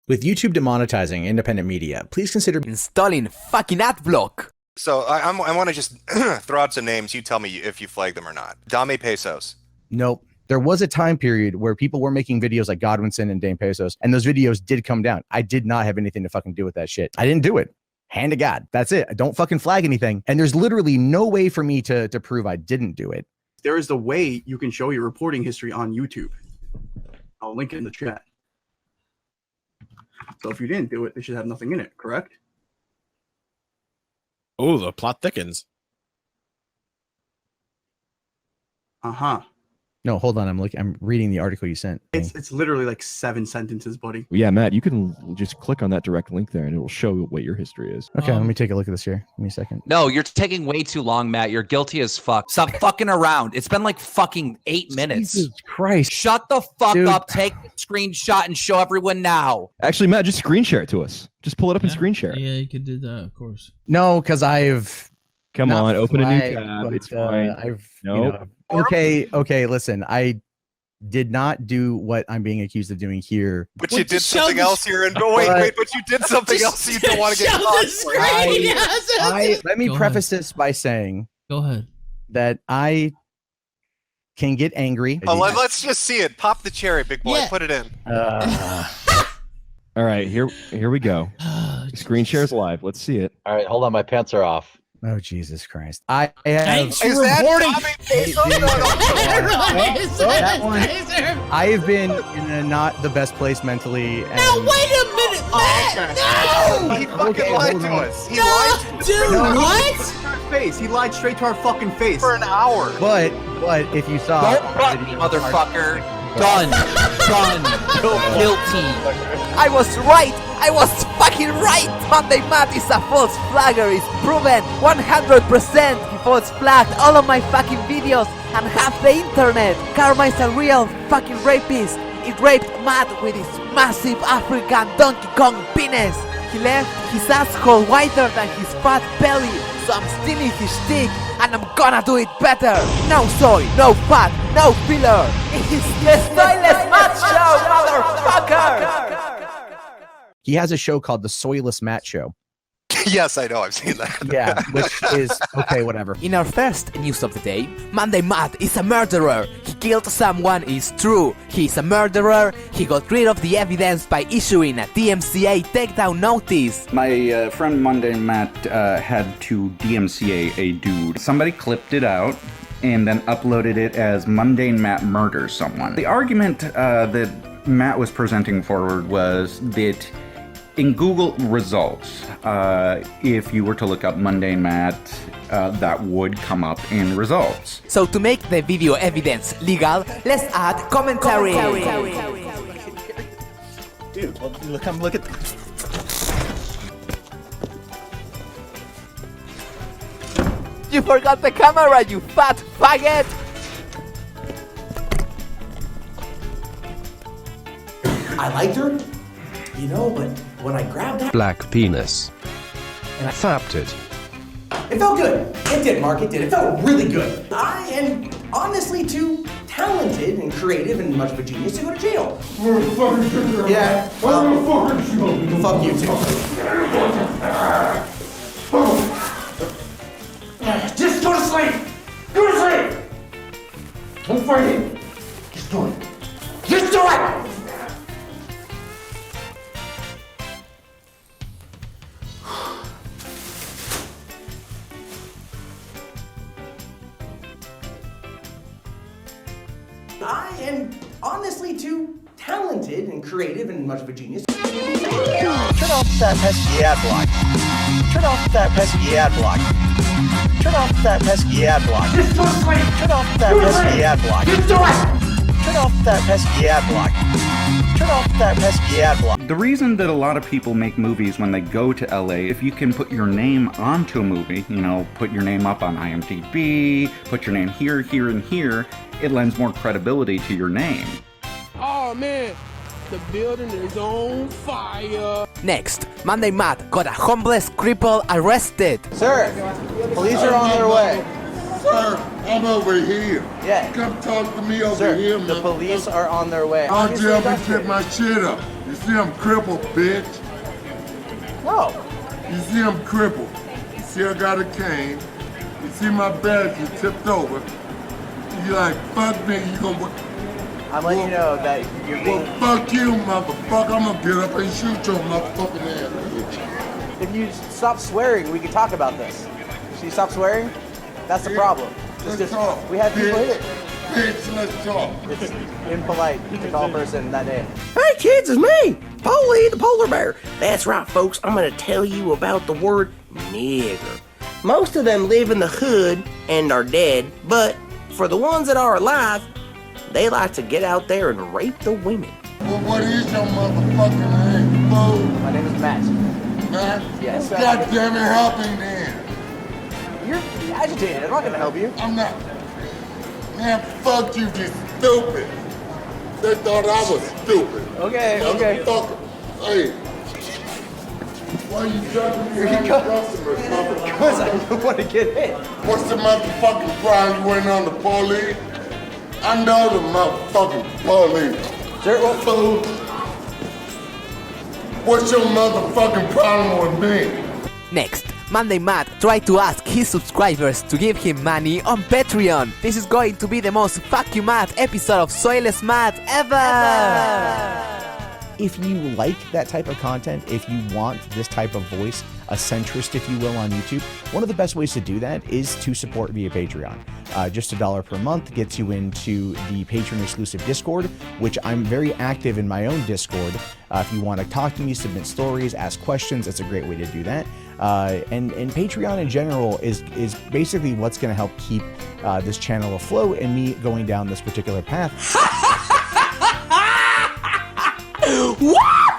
With YouTube demonetizing independent media, please consider installing fucking adblock. So I want to just throw out some names. You tell me if you flag them or not. Dame Pesos. Nope. There was a time period where people were making videos like Godwinson and Dame Pesos, and those videos did come down. I did not have anything to fucking do with that shit. I didn't do it. Hand to God. That's it. I don't fucking flag anything. And there's literally no way for me to prove I didn't do it. There is the way you can show your reporting history on YouTube. I'll link it in the chat. So if you didn't do it, they should have nothing in it, correct? Oh, the plot thickens. Uh-huh. No, hold on. I'm reading the article you sent. It's literally like 7 sentences, buddy. Yeah, Matt, you can just click on that direct link there and it will show what your history is. Okay, let me take a look at this here. Give me a second. No, you're taking way too long, Matt. You're guilty as fuck. Stop fucking around. It's been like fucking 8 minutes. Jesus Christ. Shut the fuck Dude. up. Take the screenshot and show everyone now. Actually, Matt, just screen share it to us. Just pull it up and screen share it. Yeah, you could do that, of course. No, because I've... Come not on, open a new flagged, tab. but, It's fine. I've, Nope. Okay, listen. I did not do what I'm being accused of doing here. But you did something else here. And wait, but you did something else you don't want to get caught for. Let me preface this by saying Go ahead. that I can get angry. Let's just see it. Pop the cherry, big boy. Yeah. Put it in. All right, here we go. Screen share's live. Let's see it. All right, hold on. My pants are off. Oh, Jesus Christ. I have... Is that Dame Pesos? That one, I have been in not the best place mentally. And... Now, wait a minute, Matt! No! He fucking lied to us. He No, lied to us dude, what? Face. He lied straight to our fucking face. for an hour. But if you saw... Don't run, motherfucker. Done. Done. Guilty. I was right. I was fucking right. Monday Matt is a false flagger. It's proven 100%. He false flagged all of my fucking videos and half the internet. Karma is a real fucking rapist. He raped Matt with his massive African Donkey Kong penis. He left his asshole wider than his fat belly. So I'm stealing his stick and I'm gonna do it better. No soy, no fat, no filler. It's the Soyless Matt Show, motherfucker! He has a show called the Soyless Matt Show. Yes, I know. I've seen that. Yeah, which is okay, whatever. In our first news of the day, Monday Matt is a murderer. He killed someone, it's true. He's a murderer. He got rid of the evidence by issuing a DMCA takedown notice. My friend Monday Matt had to DMCA a dude. Somebody clipped it out and then uploaded it as Mundane Matt murders someone. The argument that Matt was presenting forward was that in Google results, if you were to look up Mundane Matt, that would come up in results. So to make the video evidence legal, let's add commentary. Dude, look at... You forgot the camera, you fat faggot! I liked her, you know, but when I grabbed that black penis and I fapped it. it felt good. It did, Mark, it did. It felt really good. I am honestly too talented and creative and much of a genius to go to jail. Yeah, well, fuck you too. Just go to sleep! Go to sleep! Don't fight it. Just do it. Just do it! I am honestly too talented and creative and much of a genius. Turn off that pesky ad block. Turn off that pesky ad block. Turn off that pesky ad block. Just go to sleep! Turn off that pesky ad block. Just do it! Turn off that pesky ad block. Turn off that pesky ad block. The reason that a lot of people make movies when they go to LA, if you can put your name onto a movie, you know, put your name up on IMDb, put your name here, here, and here, it lends more credibility to your name. Oh man, the building is on fire. Next, Monday Matt got a homeless cripple arrested. Sir, police are on their way. Sir, I'm over here. Yeah. Come talk to me over Sir, here, the police are on their way. I'll tell me to get my shit up. It's see I'm crippled, bitch. No. You see I'm crippled. You see I got a cane. You see my bed, you tipped over. You like, fuck me, you gonna... I'm letting you know that you're being... Well, fuck you, motherfucker. I'm gonna get up and shoot your motherfucking ass, bitch. If you stop swearing, we can talk about this. Should you stop swearing? That's the problem. Let's talk. We have people bitch. here. Bitch, let's talk. It's impolite to call a person that name. Hey kids, it's me, Polly the polar bear. That's right, folks. I'm gonna tell you about the word nigger. Most of them live in the hood and are dead, but for the ones that are alive, they like to get out there and rape the women. Well, what is your motherfucking name, fool? My name is Matt. Matt? Yes. God damn it, help me then. You're agitated. I'm not gonna help you. I'm not. Man, fuck you, you stupid. They thought I was stupid. Okay. Motherfucker. Hey. Why you judging me on your customers, motherfucker? Because I don't want to get hit. What's the motherfucking crime you went on the police? I know the motherfucking police. Sir, what? Fool. What's your motherfucking problem with me? Next, Monday Matt tried to ask his subscribers to give him money on Patreon. This is going to be the most fuck you Matt episode of Soyless Matt ever! If you like that type of content, if you want this type of voice, a centrist, if you will, on YouTube, one of the best ways to do that is to support via Patreon. Just $1 per month gets you into the Patreon exclusive Discord, which I'm very active in my own Discord. If you want to talk to me, submit stories, ask questions, it's a great way to do that. And Patreon in general is basically what's going to help keep this channel afloat and me going down this particular path.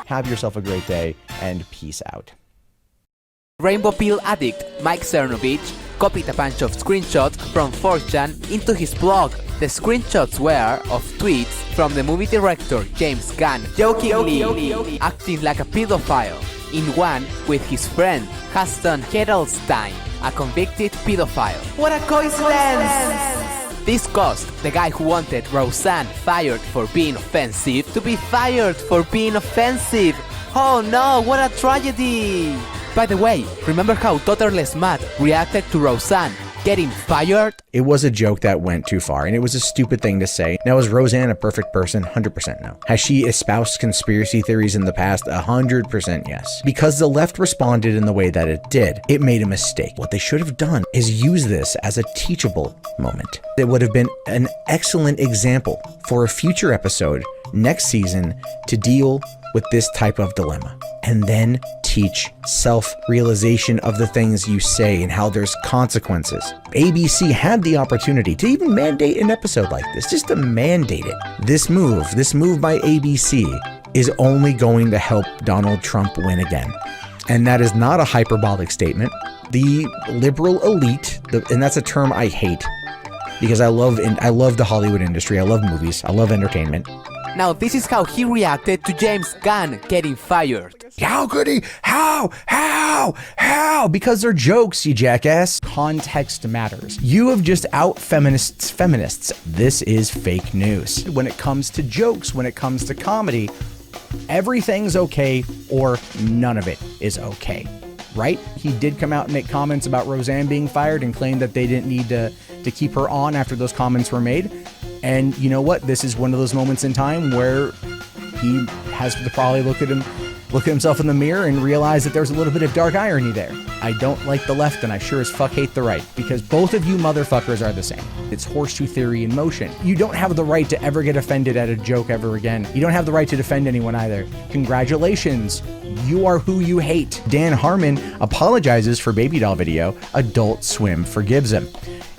Have yourself a great day, and peace out. Rainbow Peel addict Mike Cernovich copied a bunch of screenshots from 4chan into his blog. The screenshots were of tweets from the movie director James Gunn jokingly acting like a pedophile, in one with his friend Huston Hedelstein, a convicted pedophile. What a coincidence! This caused the guy who wanted Roseanne fired for being offensive to be fired for being offensive. Oh no, what a tragedy! By the way, remember how Daughterless Matt reacted to Roseanne getting fired? It was a joke that went too far, and it was a stupid thing to say. Now, is Roseanne a perfect person? 100% no. Has she espoused conspiracy theories in the past? 100% yes. Because the left responded in the way that it did, it made a mistake. What they should have done is use this as a teachable moment. It would have been an excellent example for a future episode next season to deal with this type of dilemma, and then teach self-realization of the things you say and how there's consequences. ABC had the opportunity to even mandate an episode like this, just to mandate it. This move by ABC is only going to help Donald Trump win again. And that is not a hyperbolic statement. The liberal elite, and that's a term I hate, because I love the Hollywood industry, I love movies, I love entertainment. Now this is how he reacted to James Gunn getting fired. How could he? How? Because they're jokes, you jackass. Context matters. You have just out feminists. This is fake news. When it comes to jokes, when it comes to comedy, everything's okay or none of it is okay, right? He did come out and make comments about Roseanne being fired and claim that they didn't need to keep her on after those comments were made. And you know what? This is one of those moments in time where he has to probably look at himself in the mirror and realize that there's a little bit of dark irony there. I don't like the left, and I sure as fuck hate the right, because both of you motherfuckers are the same. It's horseshoe theory in motion. You don't have the right to ever get offended at a joke ever again. You don't have the right to defend anyone either. Congratulations. You are who you hate. Dan Harmon apologizes for baby doll video. Adult Swim forgives him.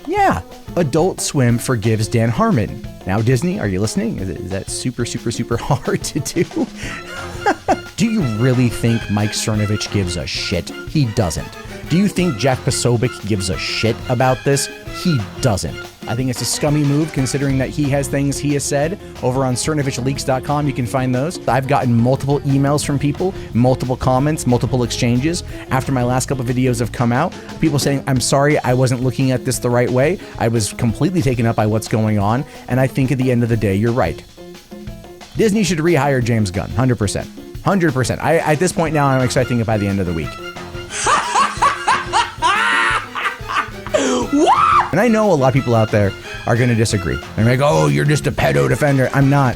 Yeah, Adult Swim forgives Dan Harmon. Now, Disney, are you listening? Is that super hard to do? Do you really think Mike Cernovich gives a shit? He doesn't. Do you think Jack Posobiec gives a shit about this? He doesn't. I think it's a scummy move considering that he has things he has said over on CernovichLeaks.com. You can find those. I've gotten multiple emails from people, multiple comments, multiple exchanges after my last couple of videos have come out. People saying, I'm sorry, I wasn't looking at this the right way. I was completely taken up by what's going on. And I think at the end of the day, you're right. Disney should rehire James Gunn, 100%. 100%. At this point now, I'm expecting it by the end of the week. What? And I know a lot of people out there are going to disagree. They're like, oh, you're just a pedo defender. I'm not.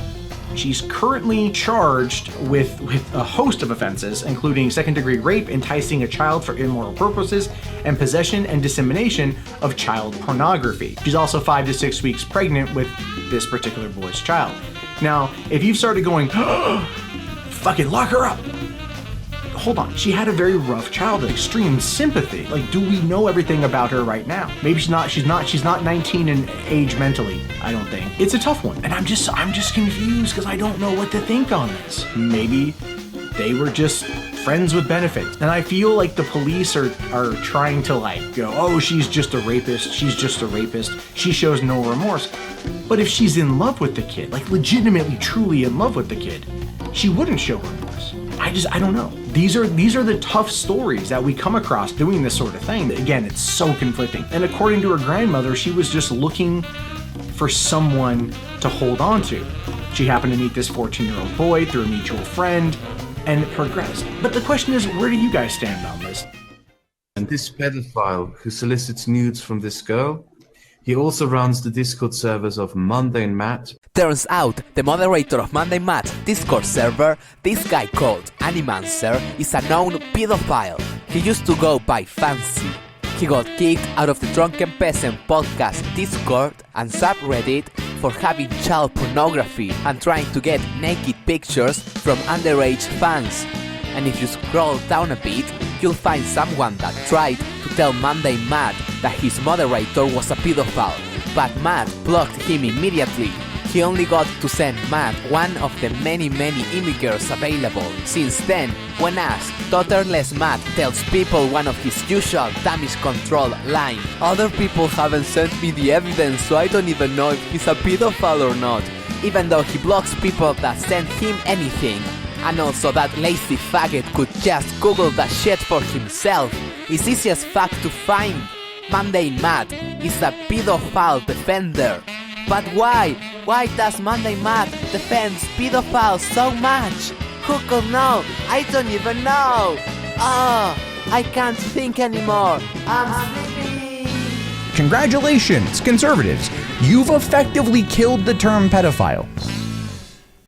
She's currently charged with a host of offenses, including second-degree rape, enticing a child for immoral purposes, and possession and dissemination of child pornography. She's also 5 to 6 weeks pregnant with this particular boy's child. Now, if you've started going, fucking lock her up. Hold on, she had a very rough childhood, extreme sympathy. Like, do we know everything about her right now? Maybe she's not 19 in age mentally, I don't think. It's a tough one, and I'm just confused because I don't know what to think on this. Maybe they were just friends with benefits. And I feel like the police are trying to like go, oh, she's just a rapist, she shows no remorse. But if she's in love with the kid, like legitimately, truly in love with the kid, she wouldn't show remorse. I don't know. These are the tough stories that we come across doing this sort of thing. Again, it's so conflicting. And according to her grandmother, she was just looking for someone to hold on to. She happened to meet this 14-year-old boy through a mutual friend, and it progressed. But the question is, where do you guys stand on this? And this pedophile who solicits nudes from this girl, he also runs the Discord servers of Mundane Matt. Turns out, the moderator of Mundane Matt's Discord server, this guy called Animancer, is a known pedophile. He used to go by Fancy. He got kicked out of the Drunken Peasant podcast Discord and subreddit for having child pornography and trying to get naked pictures from underage fans. And if you scroll down a bit, you'll find someone that tried to tell Mundane Matt that his moderator was a pedophile, but Matt blocked him immediately. He only got to send Matt one of the many immigrants available. Since then, when asked, Totterless Matt tells people one of his usual damage control line. Other people haven't sent me the evidence, so I don't even know if he's a pedophile or not. Even though he blocks people that send him anything. And also that lazy faggot could just Google that shit for himself. It's easy as fuck to find. Mundane Matt is a pedophile defender. But why? Why does Mundane Matt defend pedophiles so much? Who could know? I don't even know. I can't think anymore. I'm sleepy. Congratulations, conservatives. You've effectively killed the term pedophile.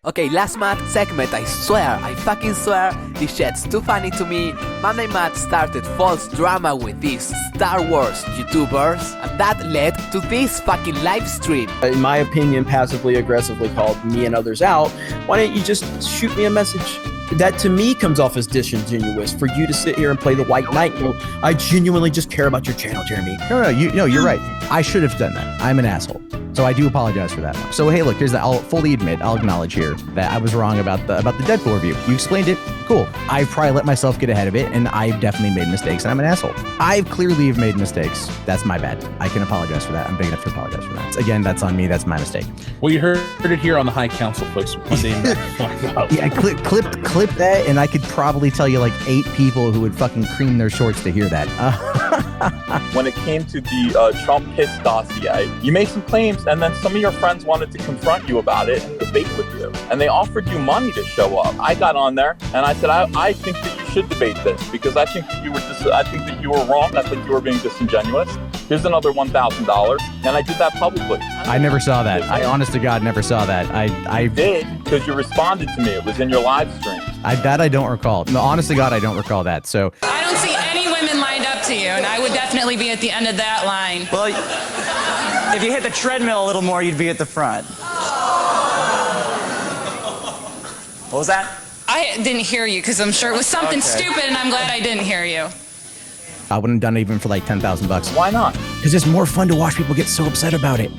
Okay, last Matt segment, I fucking swear, this shit's too funny to me. Mundane Matt started false drama with these Star Wars YouTubers, and that led to this fucking live stream. In my opinion, passively aggressively called me and others out. Why don't you just shoot me a message? That to me comes off as disingenuous for you to sit here and play the white knight. I genuinely just care about your channel, Jeremy. No, you're right. I should have done that. I'm an asshole. So I do apologize for that. So hey, look, here's that. I'll fully admit, I'll acknowledge here that I was wrong about the Deadpool review. You explained it. Cool. I've probably let myself get ahead of it, and I've definitely made mistakes, and I'm an asshole. I've clearly have made mistakes. That's my bad. I can apologize for that. I'm big enough to apologize for that. Again, that's on me. That's my mistake. Well, you heard it here on the High Council, folks. Yeah, clip that, and I could probably tell you like 8 people who would fucking cream their shorts to hear that. When it came to the Trump Piss dossier, you made some claims, and then some of your friends wanted to confront you about it and debate with you, and they offered you money to show up. I got on there, and I said, I think that you should debate this because I think that you were wrong. I think you were being disingenuous. Here's another $1,000, and I did that publicly. I never saw that. I honest to God never saw that. I did because you responded to me. It was in your live stream. I don't recall. No, honest to God, I don't recall that. So I don't see any women lined up to you, and I would definitely be at the end of that line. Well, if you hit the treadmill a little more, you'd be at the front. What was that? I didn't hear you because I'm sure it was something stupid, and I'm glad I didn't hear you. I wouldn't have done it even for like $10,000. Why not? Because it's more fun to watch people get so upset about it.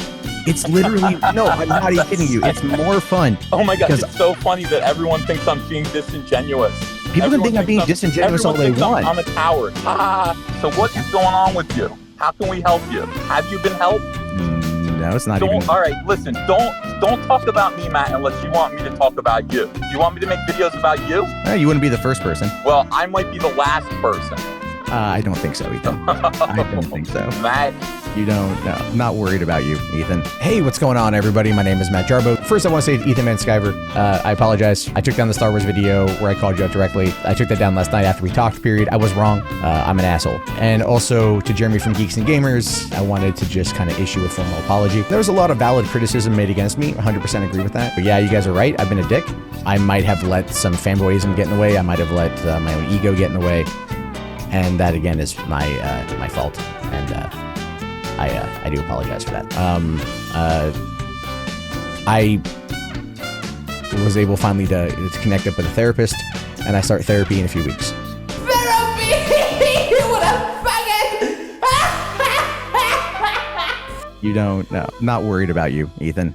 It's literally, no, I'm not even kidding you. It's more fun. Oh my God, it's so funny that everyone thinks I'm being disingenuous. People can think I'm being disingenuous all they want. I'm a coward. So what is going on with you? How can we help you? Have you been helped? No, it's not even. All right, listen, don't talk about me, Matt, unless you want me to talk about you. Do you want me to make videos about you? You wouldn't be the first person. Well, I might be the last person. I don't think so, Ethan. I don't think so. Matt. You don't know. I'm not worried about you, Ethan. Hey, what's going on, everybody? My name is Matt Jarbo. First, I want to say to Ethan Van Sciver, I apologize. I took down the Star Wars video where I called you out directly. I took that down last night after we talked, period. I was wrong. I'm an asshole. And also to Jeremy from Geeks and Gamers, I wanted to just kind of issue a formal apology. There was a lot of valid criticism made against me. 100% agree with that. But yeah, you guys are right. I've been a dick. I might have let some fanboyism get in the way. I might have let my own ego get in the way. And that, again, is my fault. And I do apologize for that. I was able finally to connect up with a therapist, and I start therapy in a few weeks. Therapy! What a faggot! You don't know. Not worried about you, Ethan.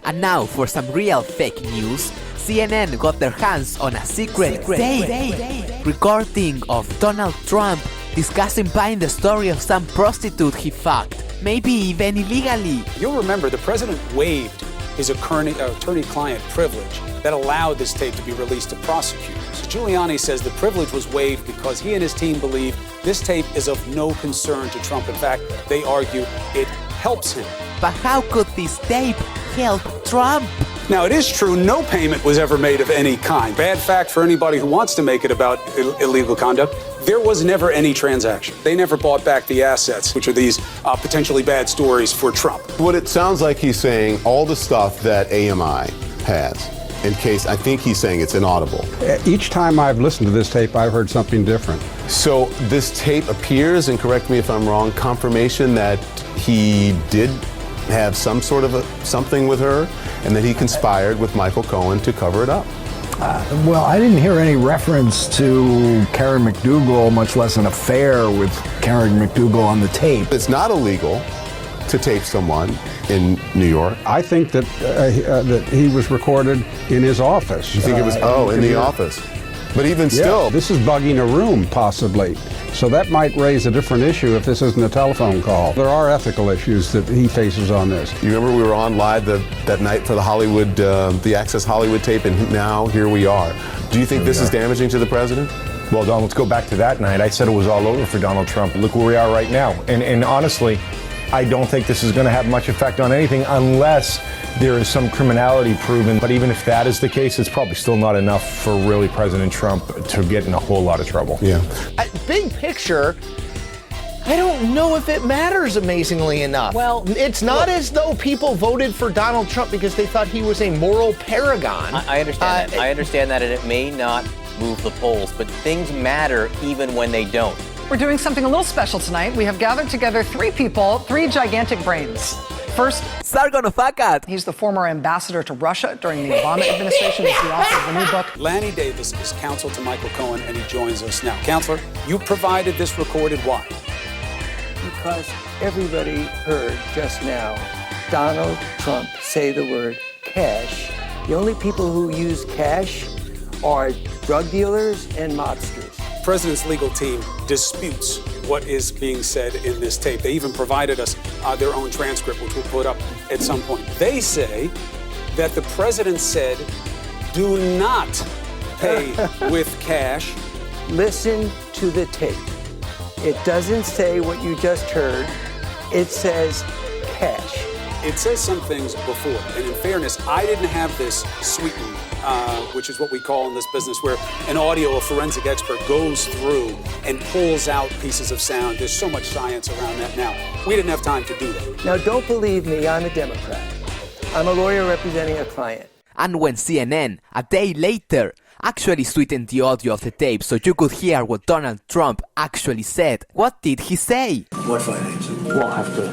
And now for some real fake news. CNN got their hands on a secret tape recording of Donald Trump discussing buying the story of some prostitute he fucked, maybe even illegally. You'll remember the president waived his attorney-client privilege that allowed this tape to be released to prosecutors. Giuliani says the privilege was waived because he and his team believe this tape is of no concern to Trump. In fact, they argue it helps him. But how could this tape help Trump? Now, it is true no payment was ever made of any kind. Bad fact for anybody who wants to make it about illegal conduct. There was never any transaction. They never bought back the assets, which are these potentially bad stories for Trump. What it sounds like he's saying, all the stuff that AMI has, in case, I think he's saying it's inaudible. Each time I've listened to this tape, I've heard something different. So this tape appears, and correct me if I'm wrong, confirmation that he did have some sort of something with her, and that he conspired with Michael Cohen to cover it up. Well, I didn't hear any reference to Karen McDougal, much less an affair with Karen McDougal on the tape. It's not illegal to tape someone in New York. I think that that he was recorded in his office. You think it was, in the office? But even still. Yeah, this is bugging a room, possibly. So that might raise a different issue if this isn't a telephone call. There are ethical issues that he faces on this. You remember we were on live that night for the Hollywood, the Access Hollywood tape, and now here we are. Do you think this is damaging to the president? Well, Don, let's go back to that night. I said it was all over for Donald Trump. Look where we are right now. And honestly, I don't think this is going to have much effect on anything unless there is some criminality proven. But even if that is the case, it's probably still not enough for really President Trump to get in a whole lot of trouble. Yeah. Big picture, I don't know if it matters amazingly enough. Well, it's not as though people voted for Donald Trump because they thought he was a moral paragon. I understand that. I understand that, and it may not move the polls, but things matter even when they don't. We're doing something a little special tonight. We have gathered together three people, three gigantic brains. First, Sargonofakat. He's the former ambassador to Russia during the Obama administration. He's the author of the new book. Lanny Davis is counsel to Michael Cohen, and he joins us now. Counselor, you provided this recorded. Why? Because everybody heard just now Donald Trump say the word cash. The only people who use cash are drug dealers and mobsters. The president's legal team disputes what is being said in this tape. They even provided us their own transcript, which we'll put up at some point. They say that the president said, do not pay with cash. Listen to the tape. It doesn't say what you just heard. It says cash. It says some things before, and in fairness, I didn't have this sweetened, which is what we call in this business, where an a forensic expert goes through and pulls out pieces of sound. There's so much science around that now. We didn't have time to do that. Now, don't believe me, I'm a Democrat. I'm a lawyer representing a client. And when CNN, a day later, actually sweetened the audio of the tape so you could hear what Donald Trump actually said, what did he say? What financing? We'll have to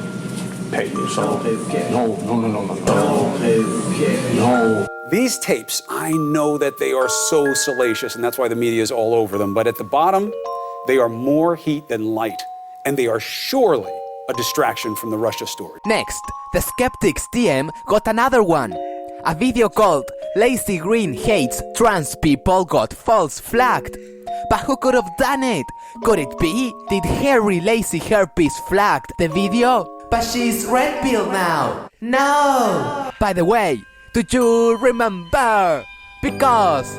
pay you, so... Don't pay with cash. No. Don't pay with cash. No. These tapes, I know that they are so salacious, and that's why the media is all over them, but at the bottom, they are more heat than light, and they are surely a distraction from the Russia story. Next, the Skeptics DM got another one. A video called Lazy Green Hates Trans People got false flagged. But who could have done it? Could it be? Did Harry Lazy Herpes flagged the video? But she's red pill now. No! By the way, do you remember? Because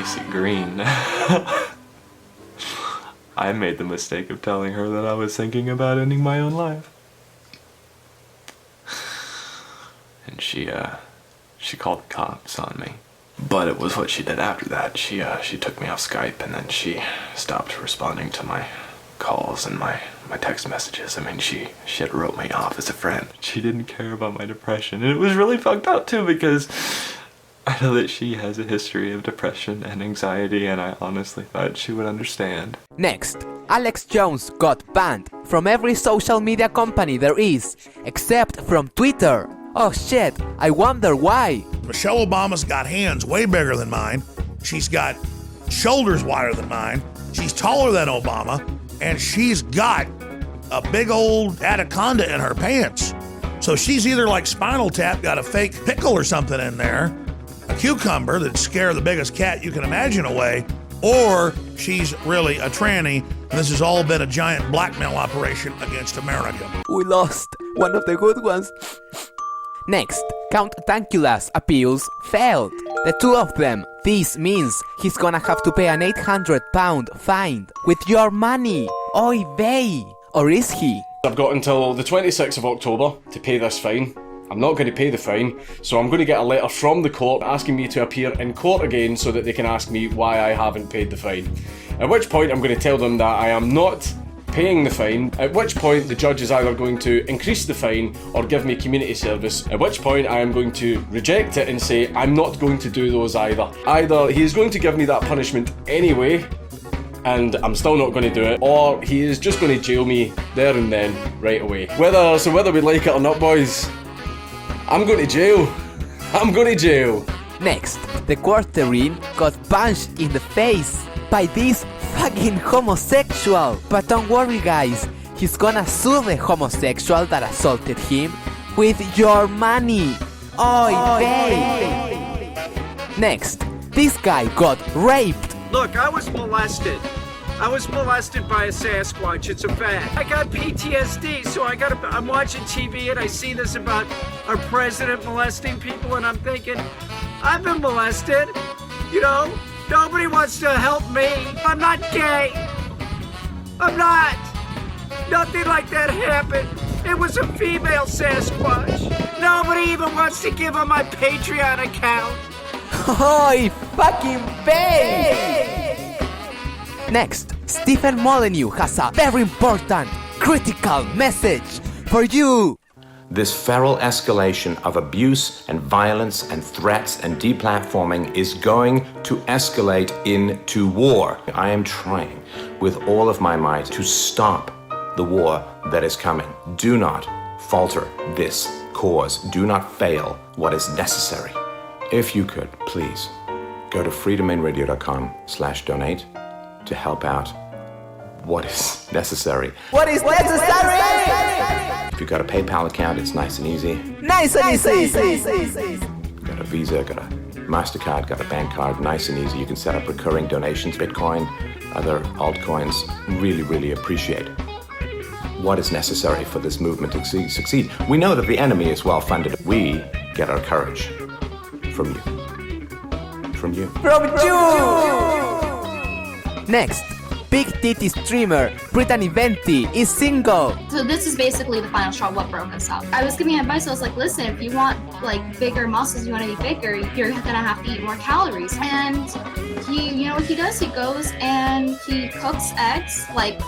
spicy green. I made the mistake of telling her that I was thinking about ending my own life. And she called the cops on me. But it was what she did after that. She took me off Skype, and then she stopped responding to my calls and my text messages. I mean, she had wrote me off as a friend. She didn't care about my depression, and it was really fucked up too, because I know that she has a history of depression and anxiety, and I honestly thought she would understand. Next, Alex Jones got banned from every social media company there is, except from Twitter. Oh shit, I wonder why. Michelle Obama's got hands way bigger than mine. She's got shoulders wider than mine. She's taller than Obama. And she's got a big old anaconda in her pants. So she's either like Spinal Tap, got a fake pickle or something in there, a cucumber that'd scare the biggest cat you can imagine away, or she's really a tranny, and this has all been a giant blackmail operation against America. We lost one of the good ones. Next, Count Dankula's appeals failed. The two of them. This means he's gonna have to pay an £800 fine with your money. Oy vey. Or is he? I've got until the 26th of October to pay this fine. I'm not going to pay the fine, so I'm going to get a letter from the court asking me to appear in court again so that they can ask me why I haven't paid the fine. At which point I'm going to tell them that I am not paying the fine, at which point the judge is either going to increase the fine or give me community service, at which point I am going to reject it and say I'm not going to do those either. Either he is going to give me that punishment anyway, and I'm still not going to do it, or he is just going to jail me there and then, right away. Whether we like it or not, boys, I'm going to jail. I'm going to jail. Next, the quarterine got punched in the face by this fucking homosexual. But don't worry guys, he's gonna sue the homosexual that assaulted him with your money. Oy vey. Next, this guy got raped. Look, I was molested. I was molested by a Sasquatch, it's a fact. I got PTSD, so I'm watching TV and I see this about our president molesting people and I'm thinking, I've been molested, you know? Nobody wants to help me. I'm not gay. I'm not. Nothing like that happened. It was a female Sasquatch. Nobody even wants to give him my Patreon account. Oy fucking vey! Next, Stephen Molyneux has a very important, critical message for you. This feral escalation of abuse and violence and threats and deplatforming is going to escalate into war. I am trying with all of my might to stop the war that is coming. Do not falter this cause. Do not fail what is necessary. If you could, please, go to freedomainradio.com/donate to help out what is necessary. What is necessary? If you've got a PayPal account, it's nice and easy. Nice and easy. Got a Visa, got a MasterCard, got a bank card, nice and easy. You can set up recurring donations, Bitcoin, other altcoins. Really, really appreciate what is necessary for this movement to succeed. We know that the enemy is well funded. We get our courage from you. From you. From you! Next, big titty streamer Brittany Venti is single. So this is basically the final straw, what broke us up. I was giving advice, I was like, listen, if you want like bigger muscles, you want to be bigger, you're gonna have to eat more calories. And he, you know what he does? He goes and he cooks eggs, like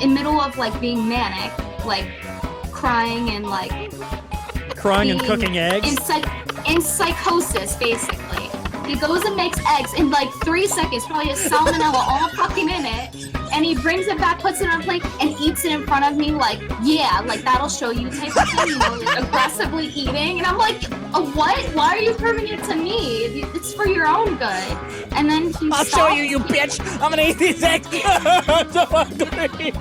in middle of like being manic, like crying and like crying and cooking eggs? In psychosis, basically. He goes and makes eggs in like 3 seconds, probably has salmonella all fucking in it, and he brings it back, puts it on a plate, and eats it in front of me like, yeah, like that'll show you type of thing, you know, like aggressively eating. And I'm like, what? Why are you proving it to me? It's for your own good. And then he I'll show you, you bitch! I'm gonna eat these eggs! So ugly!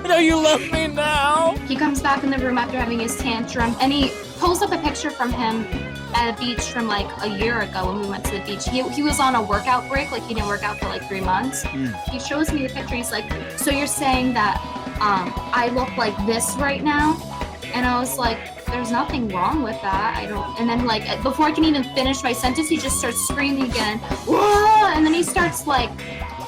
No, you love me now! He comes back in the room after having his tantrum, and he pulls up a picture from him at a beach from like a year ago when we went to the beach. He was on a workout break, like he didn't work out for like 3 months. He shows me the picture, he's like, so you're saying that I look like this right now? And I was like, there's nothing wrong with that. I don't. And then like before I can even finish my sentence, he just starts screaming again. Whoa! And then he starts like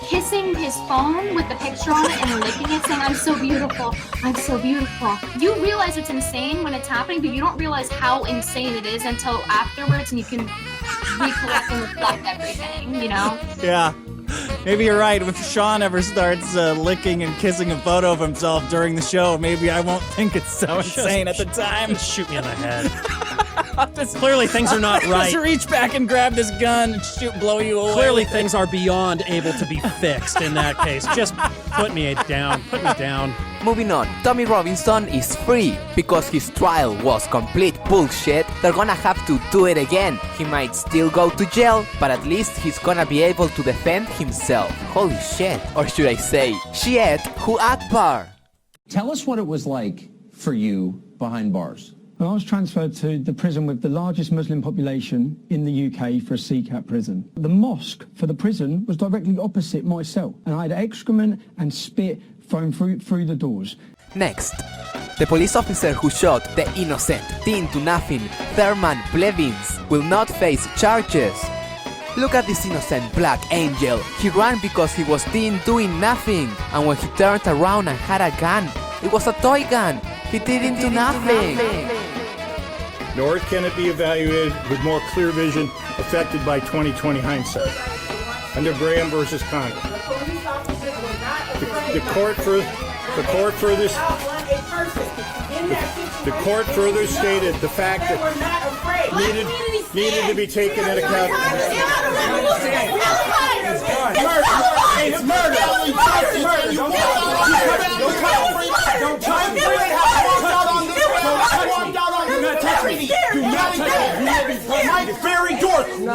kissing his phone with the picture on it and licking it, saying, "I'm so beautiful. I'm so beautiful." You realize it's insane when it's happening, but you don't realize how insane it is until afterwards, and you can recollect and reflect everything. You know? Yeah. Maybe you're right. If Sean ever starts licking and kissing a photo of himself during the show, maybe I won't think it's so insane at the time. Shoot me in the head. Clearly things are not right. Just reach back and grab this gun and blow you away. Clearly things are beyond able to be fixed in that case. Just put me down. Put me down. Moving on, Tommy Robinson is free because his trial was complete bullshit. They're gonna have to do it again. He might still go to jail, but at least he's gonna be able to defend himself. Holy shit. Or should I say, Shiet Hu Akbar. Tell us what it was like for you behind bars. Well, I was transferred to the prison with the largest Muslim population in the UK for a CCAT prison. The mosque for the prison was directly opposite my cell, and I had excrement and spit thrown through the doors. Next, the police officer who shot the innocent teen to nothing, Thurman Blevins, will not face charges. Look at this innocent black angel. He ran because he was teen doing nothing, and when he turned around and had a gun, it was a toy gun. He didn't do nothing. Nor can it be evaluated with more clear vision affected by 20/20 hindsight. Under Graham versus Congress. The court further stated the fact that needed to be taken into account. It's murder. Very door. We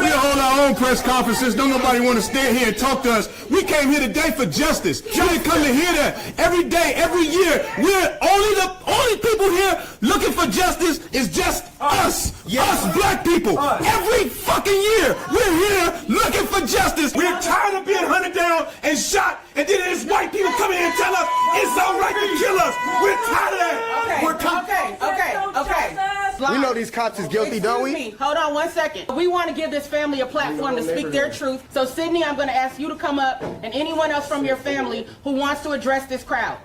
hold our own press conferences. Don't nobody want to stand here and talk to us. We came here today for justice. You didn't come to hear that. Every day, every year, we're the only people here looking for justice is just us. Us black people. Every fucking year, we're here looking for justice. We're tired of being hunted down and shot, and then there's white people coming in and tell us it's all right to kill us. We're tired of that. Okay. We know these cops is guilty, don't we? Hold on 1 second. We want to give this family a platform to speak their truth. So, Sydney, I'm going to ask you to come up, and anyone else from your family who wants to address this crowd.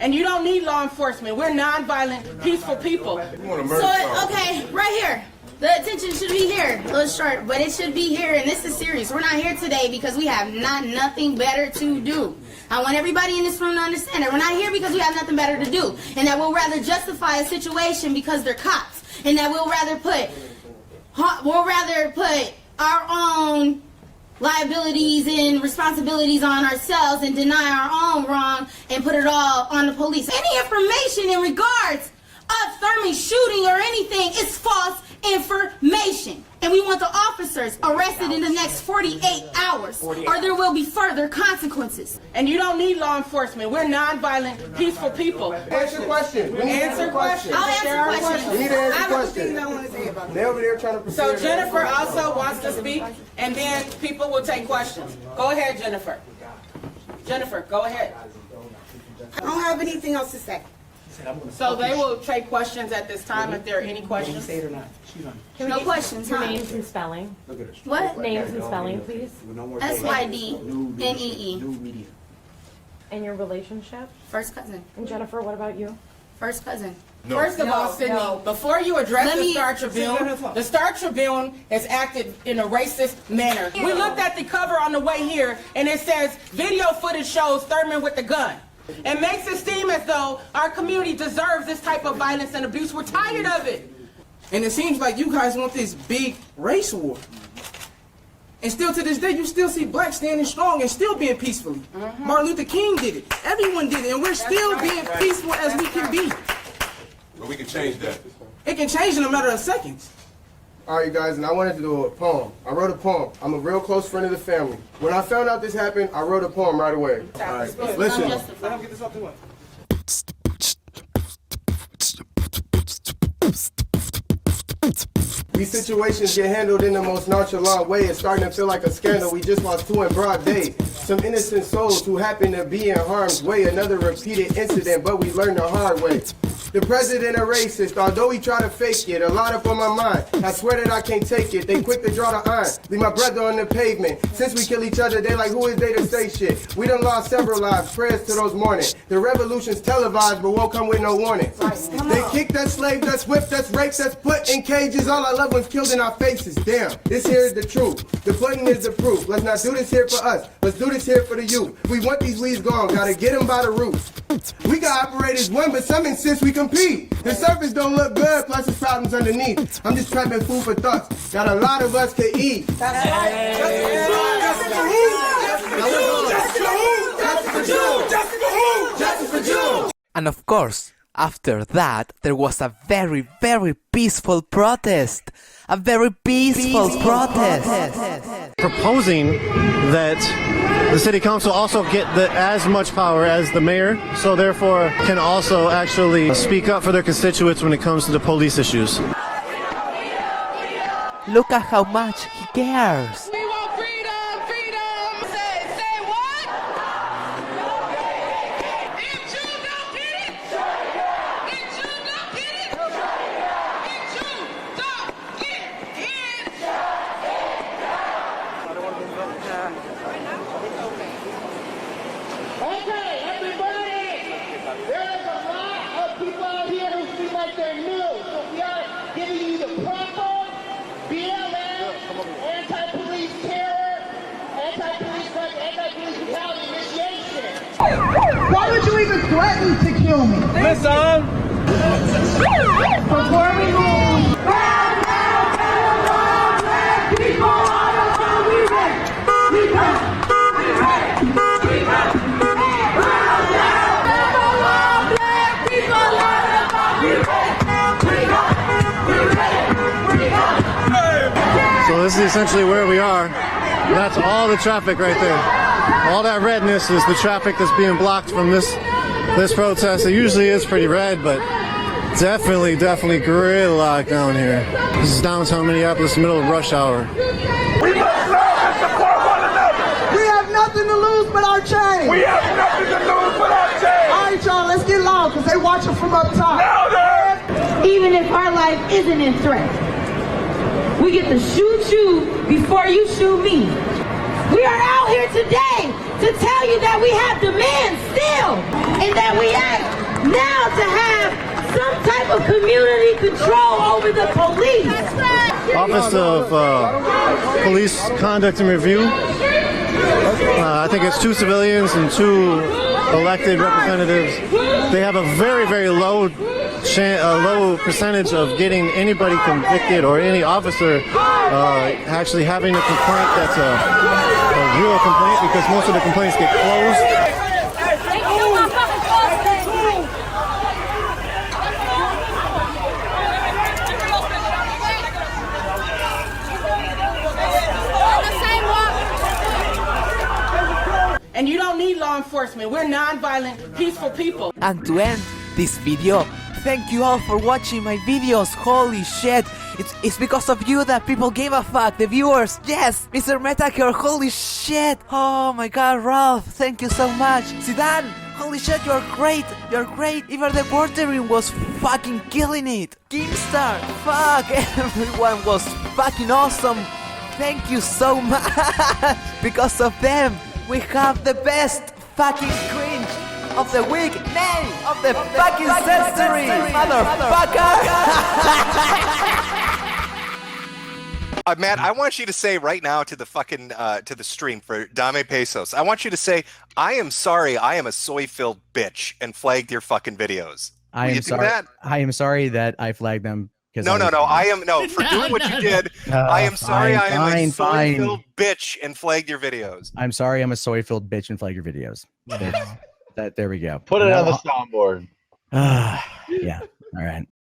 And you don't need law enforcement. We're nonviolent, peaceful people. So, okay, right here. The attention should be here. A little short, but it should be here, and this is serious. We're not here today because we have nothing better to do. I want everybody in this room to understand that we're not here because we have nothing better to do, and that we'll rather justify a situation because they're cops, and that we'll rather put our own liabilities and responsibilities on ourselves and deny our own wrong and put it all on the police. Any information in regards of Thurman shooting or anything is false information. And we want the officers arrested in the next 48 hours or there will be further consequences. And you don't need law enforcement. We're nonviolent, peaceful people. Answer question. Answer question. I'll answer questions. We need to answer I have questions. things I want to say about They're over there trying to prepare. So Jennifer also wants to speak, and then people will take questions. Go ahead, Jennifer. Jennifer, go ahead. I don't have anything else to say. So they will take questions at this time if there are any questions. Say it or not. No questions, huh? Names and spelling. What? Names and spelling, please. SYDNEE. And your relationship? First cousin. And Jennifer, what about you? First cousin. First of all, Sydney, before you address the Star Tribune has acted in a racist manner. We looked at the cover on the way here, and it says, video footage shows Thurman with the gun. It makes it seem as though our community deserves this type of violence and abuse. We're tired of it. And it seems like you guys want this big race war. And still to this day, you still see blacks standing strong and still being peacefully. Martin Luther King did it. Everyone did it. And we're still being peaceful as we can be. But we can change that. It can change in a matter of seconds. All right, guys, and I wanted to do a poem. I wrote a poem. I'm a real close friend of the family. When I found out this happened, I wrote a poem right away. All right, listen. Let him get this up to one. These situations get handled in the most nonchalant way. It's starting to feel like a scandal. We just lost 2 in broad day. Some innocent souls who happen to be in harm's way. Another repeated incident, but we learned the hard way. The president a racist, although he try to fake it. A lot up on my mind, I swear that I can't take it. They quick to draw the iron, leave my brother on the pavement. Since we kill each other, they like, who is they to say shit? We done lost several lives, prayers to those mourning. The revolution's televised, but won't come with no warning. They kicked us, slaved us, whipped us, raped us, put in cages. All our loved ones killed in our faces. Damn, this here is the truth. The pudding is the proof. Let's not do this here for us. Let's do this here for the youth. We want these weeds gone. Gotta get them by the roots. We got operators one, but some insist we compete. The surface don't look good, plus there's problems underneath. I'm just trapping food for thoughts that a lot of us could eat. That's right. Justice for Jews. And of course, after that, there was a very, very peaceful protest. A very peaceful protest. Proposing that the city council also get as much power as the mayor, so therefore can also actually speak up for their constituents when it comes to the police issues. Look at how much he cares. We want freedom, freedom. Say what? If you don't get it, if you don't get it, if you don't get it. Okay, everybody, there's a lot of people out here who seem like they're new, so we are giving you the proper BLM, anti-police terror, anti-police brutality initiation. Why would you even threaten to kill me? Listen. Before we move. People on the phone, we ready. We ready. We ready. We ready. So this is essentially where we are. That's all the traffic right there. All that redness is the traffic that's being blocked from this protest. It usually is pretty red, but definitely gridlock down here. This is downtown Minneapolis, middle of rush hour. We must love and support one another. We have nothing to lose but our chains. We have nothing to lose but our chains. All right, y'all, let's get loud because they watching from up top. Louder! Even if our life isn't in threat, we get to shoot you before you shoot me. We are out here today to tell you that we have demands still, and that we act now to have some type of community control over the police. Office of Police Conduct and Review. I think it's 2 civilians and 2 elected representatives. They have a very low percentage of getting anybody convicted or any officer actually having a complaint that's a real complaint, because most of the complaints get closed. And you don't need law enforcement. We're non-violent, peaceful people. And to end this video, thank you all for watching my videos. Holy shit, it's because of you that people gave a fuck, the viewers. Yes, Mr. Metacure, holy shit. Oh my god, Ralph, thank you so much. Zidane, holy shit, you're great. Even the bordering was fucking killing it. Keemstar, fuck, everyone was fucking awesome. Thank you so much. Because of them, we have the best fucking cringe of the week, nay, of the fucking century, motherfucker! Matt, I want you to say right now to the fucking to the stream for Dame Pesos. I want you to say, "I am sorry, I am a soy-filled bitch," and flagged your fucking videos. I am sorry. I am sorry that I flagged them. No, for doing what you did. I am sorry, I am a soy-filled bitch and flagged your videos. I'm sorry, I'm a soy-filled bitch and flagged your videos. There we go. Put it on the soundboard. Yeah. All right.